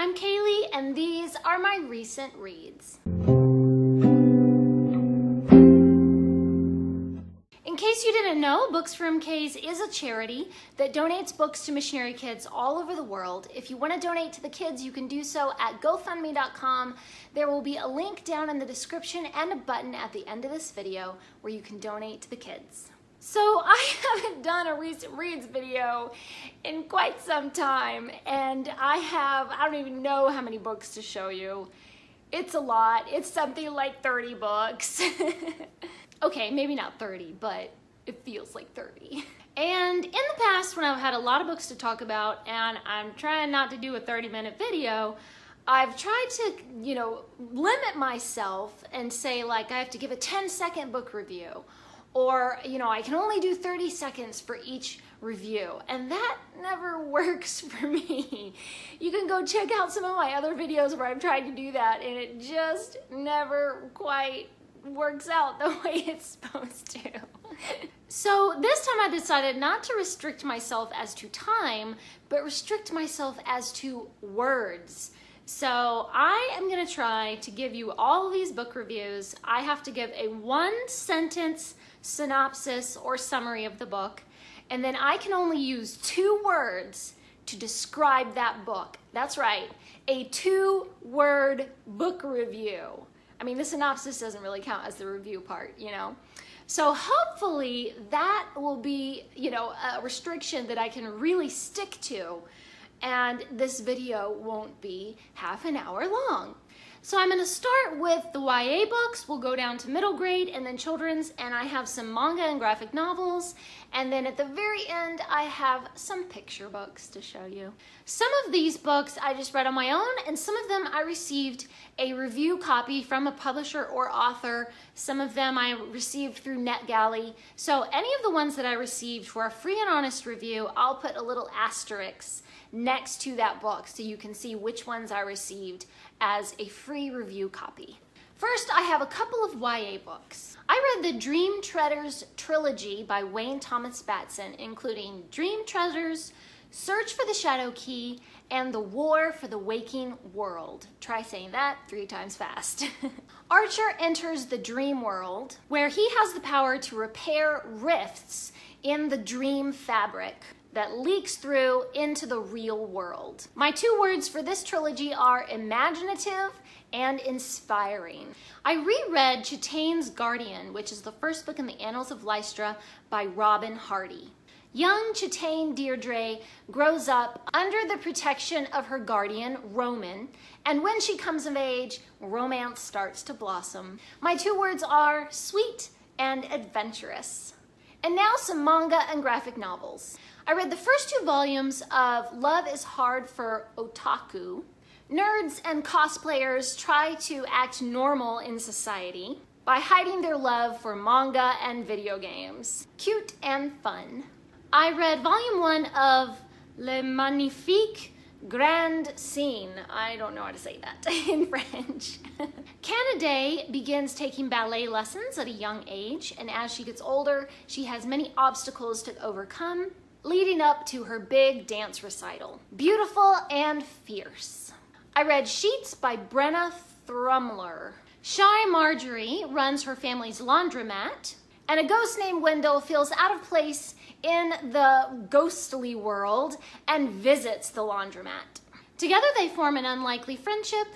I'm Kaylee, and these are my recent reads. In case you didn't know, Books for MKs is a charity that donates books to missionary kids all over the world. If you want to donate to the kids, you can do so at GoFundMe.com. There will be a link down in the description and a button at the end of this video where you can donate to the kids. So I haven't done a recent reads video in quite some time, and I don't even know how many books to show you. It's a lot. It's something like 30 books. Okay, maybe not 30, but it feels like 30. And in the past, when I've had a lot of books to talk about and I'm trying not to do a 30-minute video, I've tried to, limit myself and say, like, I have to give a 10-second book review. Or, I can only do 30 seconds for each review, and that never works for me. You can go check out some of my other videos where I've tried to do that, and it just never quite works out the way it's supposed to. So this time I decided not to restrict myself as to time, but restrict myself as to words. So I am gonna try to give you all of these book reviews. I have to give a 1-sentence synopsis or summary of the book, and then I can only use 2 words to describe that book. That's right, a 2-word book review. I mean, the synopsis doesn't really count as the review part, So hopefully that will be, a restriction that I can really stick to, and this video won't be half an hour long. So I'm gonna start with the YA books, we'll go down to middle grade and then children's, and I have some manga and graphic novels, and then at the very end I have some picture books to show you. Some of these books I just read on my own, and some of them I received a review copy from a publisher or author. Some of them I received through NetGalley. So any of the ones that I received for a free and honest review, I'll put a little asterisk next to that book so you can see which ones I received as a free review copy. First, I have a couple of YA books. I read the Dreamtreaders trilogy by Wayne Thomas Batson, including Dreamtreaders, Search for the Shadow Key, and The War for the Waking World. Try saying that 3 times fast. Archer enters the dream world, where he has the power to repair rifts in the dream fabric that leaks through into the real world. My 2 words for this trilogy are imaginative and inspiring. I reread Chitane's Guardian, which is the first book in the Annals of Lystra by Robin Hardy. Young Chitane Deirdre grows up under the protection of her guardian, Roman, and when she comes of age, romance starts to blossom. My 2 words are sweet and adventurous. And now some manga and graphic novels. I read the first 2 volumes of Love is Hard for Otaku. Nerds and cosplayers try to act normal in society by hiding their love for manga and video games. Cute and fun. I read volume 1 of Le Magnifique Grand Scene. I don't know how to say that in French. Canaday begins taking ballet lessons at a young age, and as she gets older, she has many obstacles to overcome, leading up to her big dance recital. Beautiful and fierce. I read Sheets by Brenna Thummler. Shy Marjorie runs her family's laundromat, and a ghost named Wendell feels out of place in the ghostly world and visits the laundromat. Together they form an unlikely friendship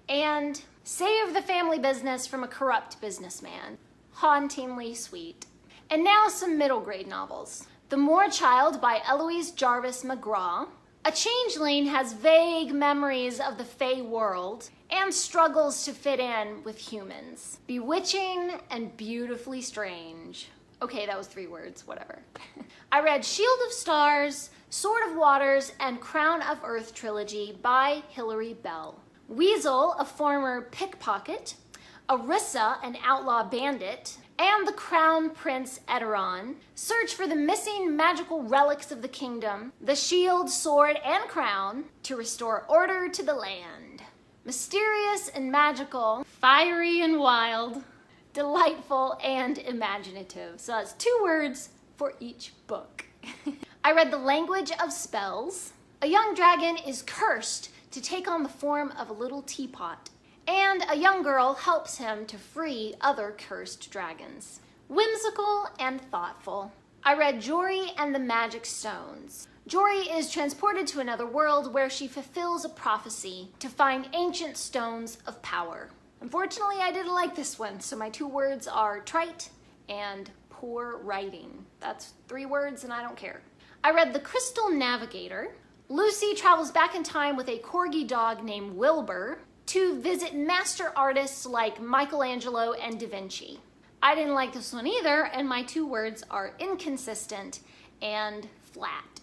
and save the family business from a corrupt businessman. Hauntingly sweet. And now some middle grade novels. The-Moorchild by Eloise Jarvis McGraw. A changeling has vague memories of the Fey world and struggles to fit in with humans. Bewitching and beautifully strange. Okay, that was 3 words, whatever. I read Shield of Stars, Sword of Waters, and Crown of Earth trilogy by Hilari Bell. Weasel, a former pickpocket, Arissa, an outlaw bandit, and the Crown Prince Eteron search for the missing magical relics of the kingdom, the shield, sword, and crown, to restore order to the land. Mysterious and magical, fiery and wild, delightful and imaginative. So that's 2 words for each book. I read The Language of Spells. A young dragon is cursed to take on the form of a little teapot. And a young girl helps him to free other cursed dragons. Whimsical and thoughtful. I read Jory and the Magic Stones. Jory is transported to another world where she fulfills a prophecy to find ancient stones of power. Unfortunately, I didn't like this one, so my 2 words are trite and poor writing. That's 3 words and I don't care. I read The Crystal Navigator. Lucy travels back in time with a corgi dog named Wilbur to visit master artists like Michelangelo and Da Vinci. I didn't like this one either, and my 2 words are inconsistent and flat.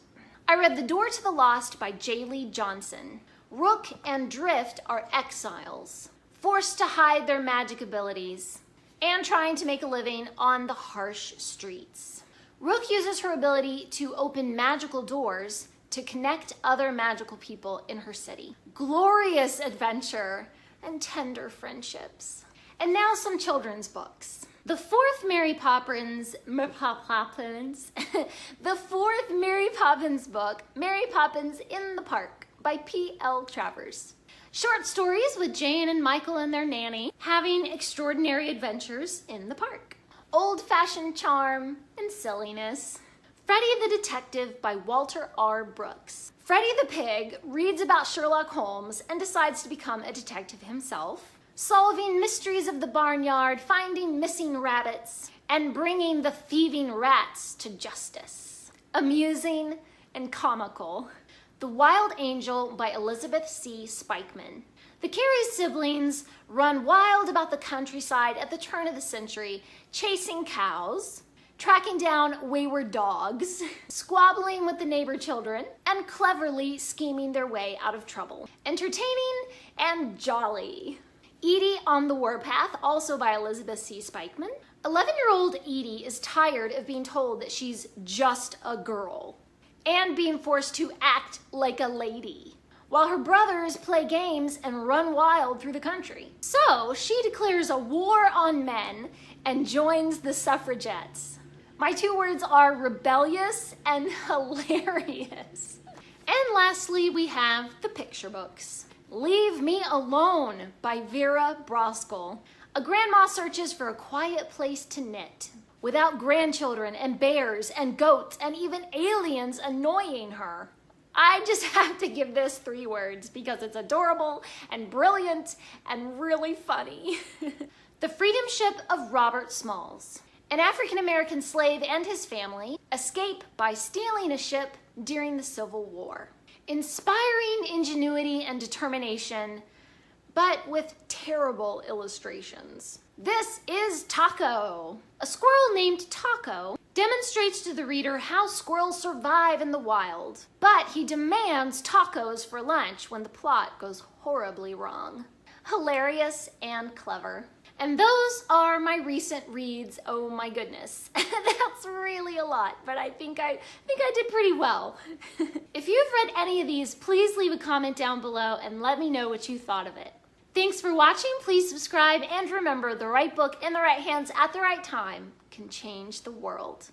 I read The Door to the Lost by J. Lee Johnson. Rook and Drift are exiles, forced to hide their magic abilities and trying to make a living on the harsh streets. Rook uses her ability to open magical doors to connect other magical people in her city. Glorious adventure and tender friendships. And now some children's books. The fourth Mary Poppins book, Mary Poppins in the Park by P.L. Travers. Short stories with Jane and Michael and their nanny having extraordinary adventures in the park. Old-fashioned charm and silliness. Freddie the Detective by Walter R. Brooks. Freddie the Pig reads about Sherlock Holmes and decides to become a detective himself, solving mysteries of the barnyard, finding missing rabbits, and bringing the thieving rats to justice. Amusing and comical. The Wild Angel by Elizabeth C. Spikeman. The Carey siblings run wild about the countryside at the turn of the century, chasing cows, tracking down wayward dogs, squabbling with the neighbor children, and cleverly scheming their way out of trouble. Entertaining and jolly. Edie on the Warpath, also by Elizabeth C. Spikeman. 11-year-old Edie is tired of being told that she's just a girl and being forced to act like a lady, while her brothers play games and run wild through the country. So she declares a war on men and joins the suffragettes. My 2 words are rebellious and hilarious. And lastly, we have the picture books. Leave Me Alone by Vera Broskell. A grandma searches for a quiet place to knit, without grandchildren and bears and goats and even aliens annoying her. I just have to give this 3 words because it's adorable and brilliant and really funny. The Freedom Ship of Robert Smalls. An African-American slave and his family escape by stealing a ship during the Civil War. Inspiring ingenuity and determination, but with terrible illustrations. This is Taco. A squirrel named Taco demonstrates to the reader how squirrels survive in the wild, but he demands tacos for lunch when the plot goes horribly wrong. Hilarious and clever. And those are my recent reads. Oh my goodness. That's really a lot, but I think I did pretty well. If you've read any of these, please leave a comment down below and let me know what you thought of it. Thanks for watching. Please subscribe, and remember, the right book in the right hands at the right time can change the world.